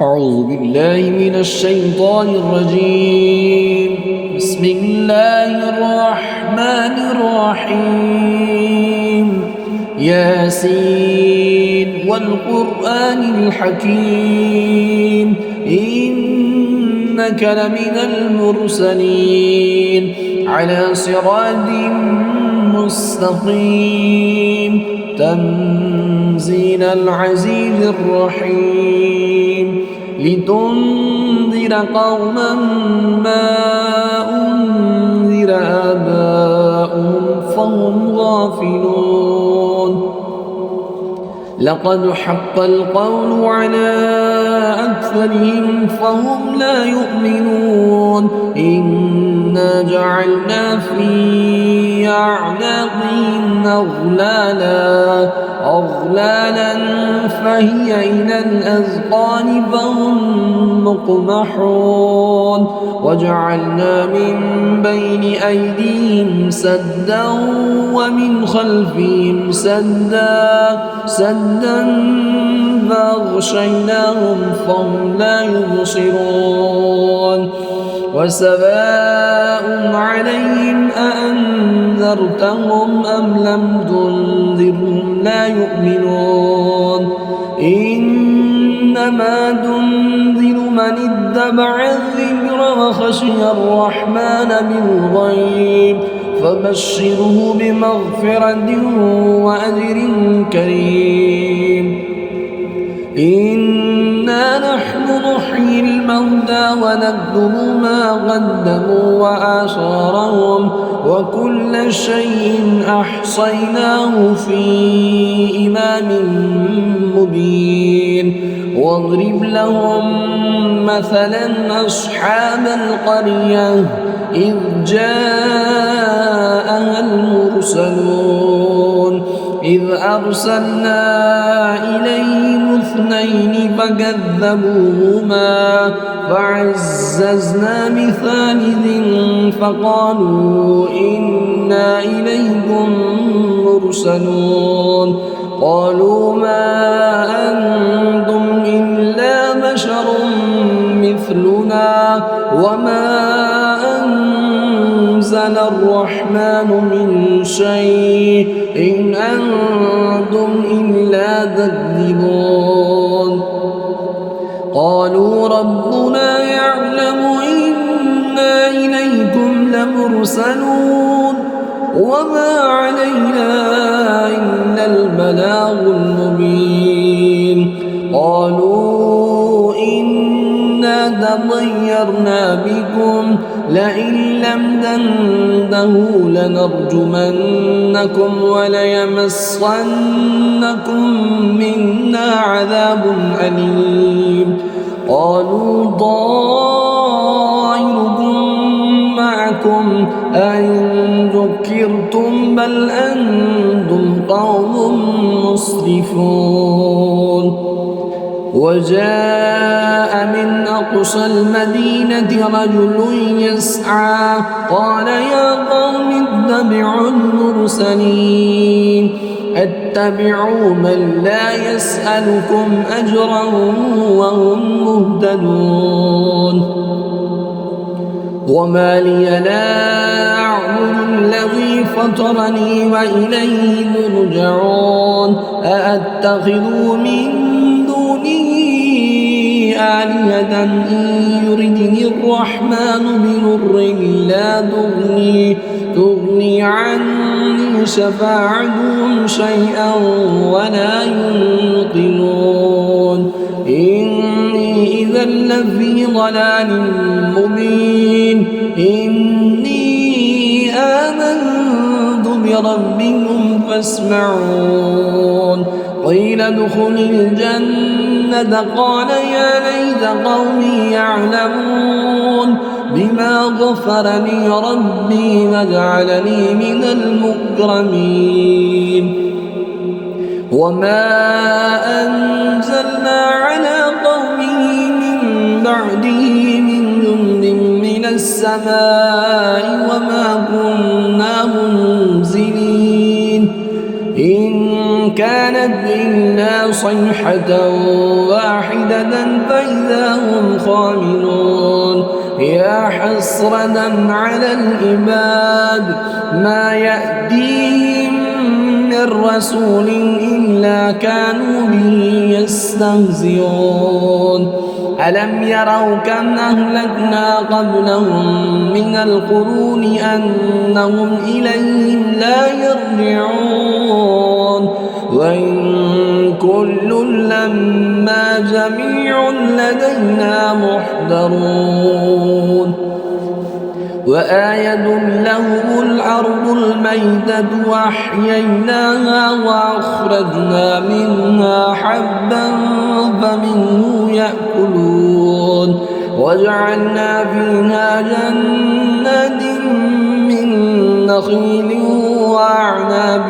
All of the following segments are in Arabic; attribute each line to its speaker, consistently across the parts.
Speaker 1: أعوذ بالله من الشيطان الرجيم. بسم الله الرحمن الرحيم. ياسين والقرآن الحكيم إنك لمن المرسلين على صراط مستقيم تنزيل العزيز الرحيم لتنذر قوما ما أنذر آباؤهم فهم غافلون. لقد حق القول على أكثرهم فهم لا يؤمنون. إنا جعلنا في أعناقهم أغلالا فهي إلى الأذقان فهم مقمحون. وجعلنا من بين أيديهم سدا ومن خلفهم سدا فأغشيناهم فهم لا يبصرون. وسواء عليهم أأنذرتهم أم لم تنذرهم لا يؤمنون. إنما تنذر من اتبع الذكر وخشي الرحمن بالغيب فبشره بمغفرة وأجر كريم. إنا نحن نحيي الموتى ونكتب ما قدموا وآثارهم وكل شيء أحصيناه في إمام مبين. واضرب لهم مثلا أصحاب القرية إذ جاءها المرسلون إذ أرسلنا إليهم اثنين فكذبوهما فعززنا بثالث فقالوا إنا إليكم مرسلون. قالوا ما أنتم إلا بشر مثلنا وما أنزل الرحمن من شيء إن أنتم إلا تكذبون. قالوا ربنا يعلم إنا إليكم لمرسلون وما علينا إلا البلاغ المبين. قالوا إنا تطيرنا بكم لئن لم تنتهوا لنرجمنكم وليمسنكم منا عذاب أليم. قالوا طائركم معكم أئن ذكرتم بل أنتم قوم مسرفون. وجاء من أقصى المدينة رجل يسعى قال يا قوم اتبعوا المرسلين اتبعوا من لا يسألكم أجرا وهم مهتدون. وما لي لا أعبد الذي فطرني وإليه ترجعون. أأتخذ من آلهة إن يردني الرحمن بضر لا تغني عني شفاعتهم شيئا ولا ينقذون. إني إذا لفي ضلال مبين. إني آمنت بربكم فاسمعون. قيل ادخل الجنة قال يا ليت قومي يعلمون بما غفر لي ربي وجعلني من المكرمين. وما أنزلنا على قومه من بعده من جند من السماء وما كنا منزلين. إن كان كانت إلا صيحة واحدة فإذا هم خامدون يا حسرة على العباد ما يأتيهم من رسول إلا كانوا به يستهزئون ألم يروا كم أهلكنا قبلهم من القرون أنهم إليهم لا يرجعون وإن كل لما جميع لدينا محضرون وآية لهم الأرض الميتة وأحييناها وأخرجنا منها حبا فمنه يأكلون وجعلنا فيها جنات من نخيل وأعناب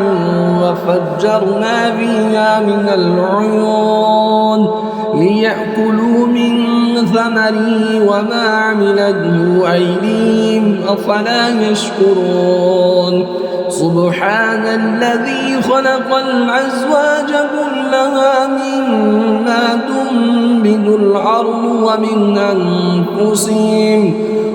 Speaker 1: وفجرنا فيها من العيون ليأكلوا من ثمره وما عملته أيديهم أفلا يشكرون سبحان الذي خلق الأزواج كلها مما تنبت الأرض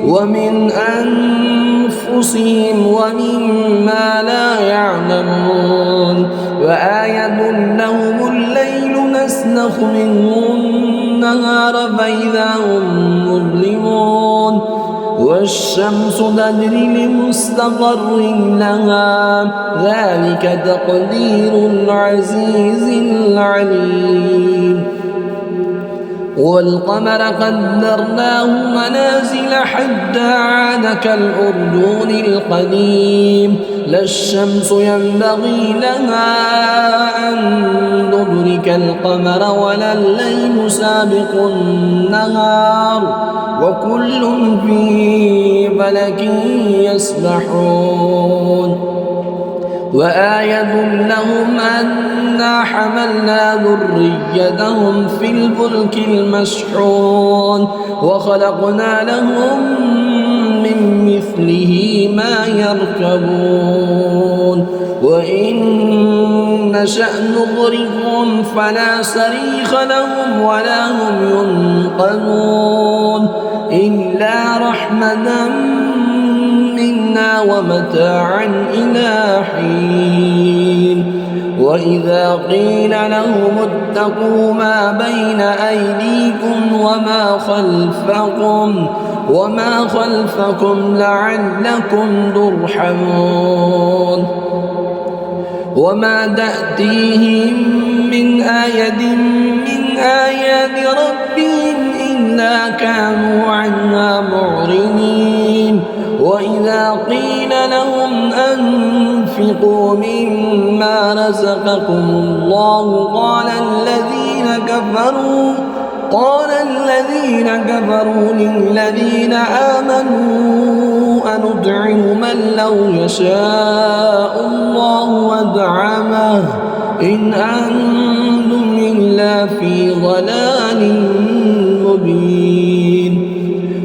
Speaker 1: ومن أنفسهم ومما لا يعلمون وآية لهم الليل نسلخ منه النهار فإذا هم مظلمون والشمس تجري لمستقر لها ذلك تقدير العزيز العليم والقمر قدرناه منازل حتى عاد كالأرجون القديم لا الشمس ينبغي لها أن تدرك القمر ولا الليل سابق النهار وكل في فلك يسبحون وآية لهم أنا حملنا ذريتهم في الفلك المشحون وخلقنا لهم من مثله ما يركبون وإن نشأ نغرقهم فلا صريخ لهم ولا هم ينقذون إلا رحمة منا ومتاعا إلى حين وإذا قيل لهم اتقوا ما بين أيديكم وما خلفكم لعلكم ترحمون وما تأتيهم من آية من آيات ربهم إلا كانوا عنها معرضين وإذا قيل لهم أنفقوا مما رزقكم الله قال الذين كفروا للذين آمنوا أنطعم من لو يشاء الله أطعمه إن أنتم إلا في ضلال مبين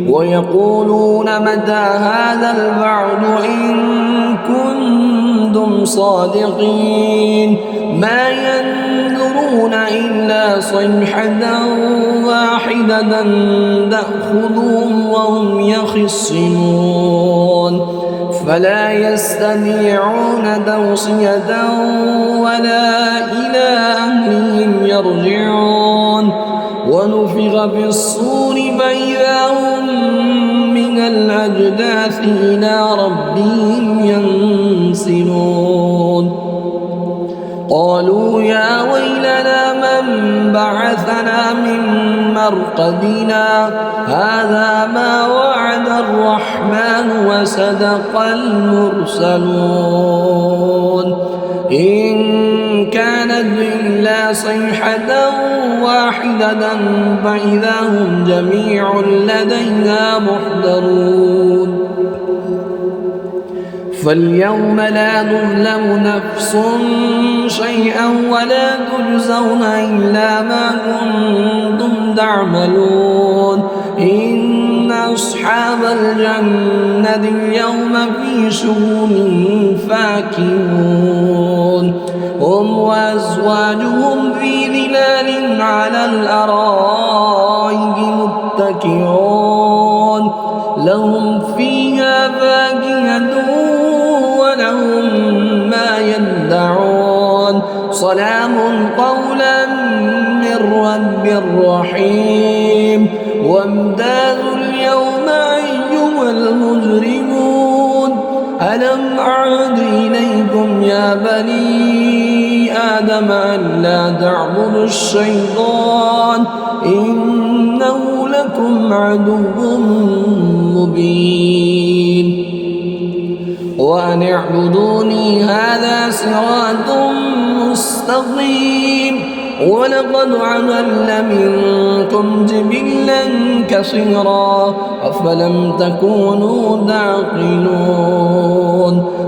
Speaker 1: ويقولون متى هذا الوعد إن كنتم صادقين ما ينظرون إلا صيحة واحدة تأخذهم وهم يخصمون فلا يستطيعون توصية ولا إلى أهلهم يرجعون ونفخ في الصور فإذا هم من الأجداث إلى ربهم ينسلون قالوا يا ويلنا من بعثنا من مرقدنا هذا ما وعد الرحمن وصدق المرسلون إن كانت إلا صيحة واحدة فإذا هم جميع لدينا محضرون فاليوم لا تظلم نفس شيئا ولا تجزون إلا ما كنتم تعملون إن أصحاب الجنة اليوم في شغل فاكهون هم وأزواجهم في ظلال على الأرائك متكئون لهم فيها فاكهة ولهم ما يدعون سلام قولا من رب رحيم وامتازوا اليوم أيها المجرمون ألم أعد إليكم يا بني آدم ألا تعبدوا الشيطان إنه لكم عدو مبين وأن اعبدوني هذا صراط مستقيم ولقد عملنا منكم جبلا كثيرا أفلم تكونوا تعقلون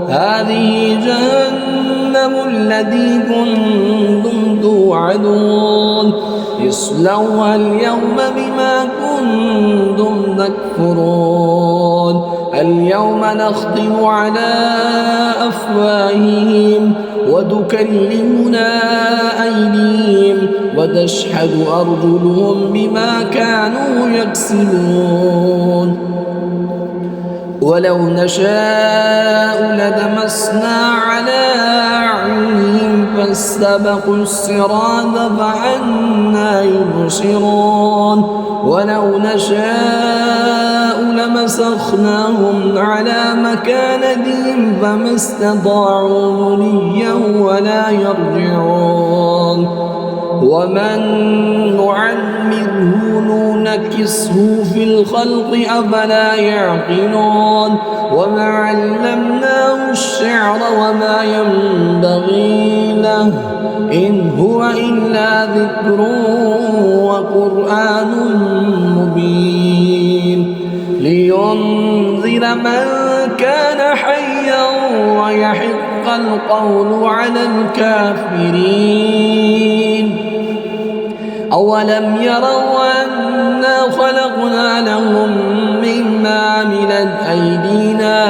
Speaker 1: هذه جهنم التي كنتم توعدون اصلوها اليوم بما كنتم تكفرون اليوم نختم على أفواههم وتكلمنا أيديهم وتشهد أرجلهم بما كانوا يكسبون ولو نشاء لدمسنا على أعينهم فاستبقوا الصراط فأنى يبصرون ولو نشاء لمسخناهم على مكانتهم فما استطاعوا مضيا ولا يرجعون ومن نعمره ننكسه في الخلق أفلا يعقلون وما علمناه الشعر وما ينبغي له إن هو إلا ذكر وقرآن مبين لينذر من كان حيا ويحق القول على الكافرين أولم يروا أنا خلقنا لهم مما عملت أيدينا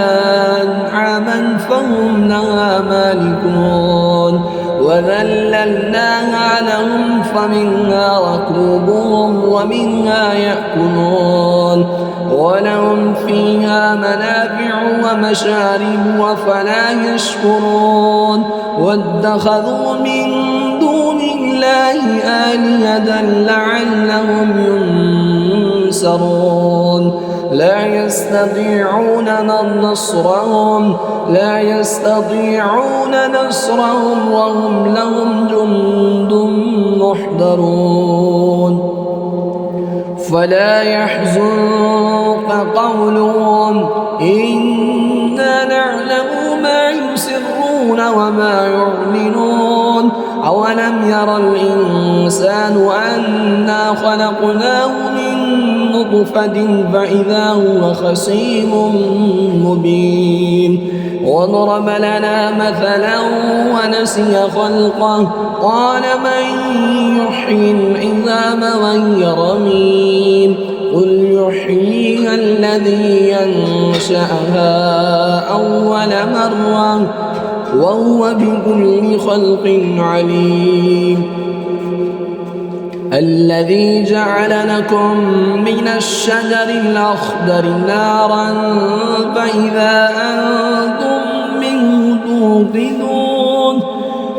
Speaker 1: أنعاما فهم لها مالكون وذللناها لهم فمنها ركوبهم ومنها يأكلون ولهم فيها منافع ومشارب وفلا يشكرون واتخذوا من دون الله آلهة لعلهم ينصرون لا يستطيعون نصرهم وهم لهم جند محضرون فلا يحزنك قولهم إنا نعلم ما يسرون وما يعلنون أولم ير الإنسان أنا خلقناه من نطفة فإذا هو خصيم مبين وضرب لنا مثلا ونسي خلقه قال من يحيي العظام وهي رميم قل يحييها الذي ينشأها أول مرة وهو بكل خلق عليم الذي جعل لكم من الشجر الأخضر نارا فإذا أنتم منه توقدون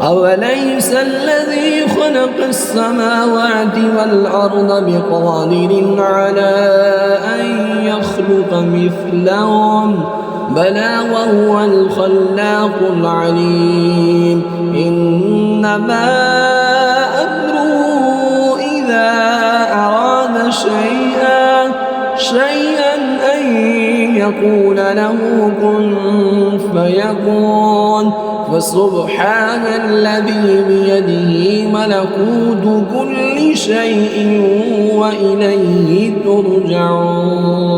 Speaker 1: أوليس الذي خلق السماوات والأرض بقادر على أن يخلق مثلهم بلى وهو الخلاق العليم إنما أمره إذا أراد شيئا أن يقول له كن فيكون فسبحان الذي بيده ملكوت كل شيء وإليه ترجعون.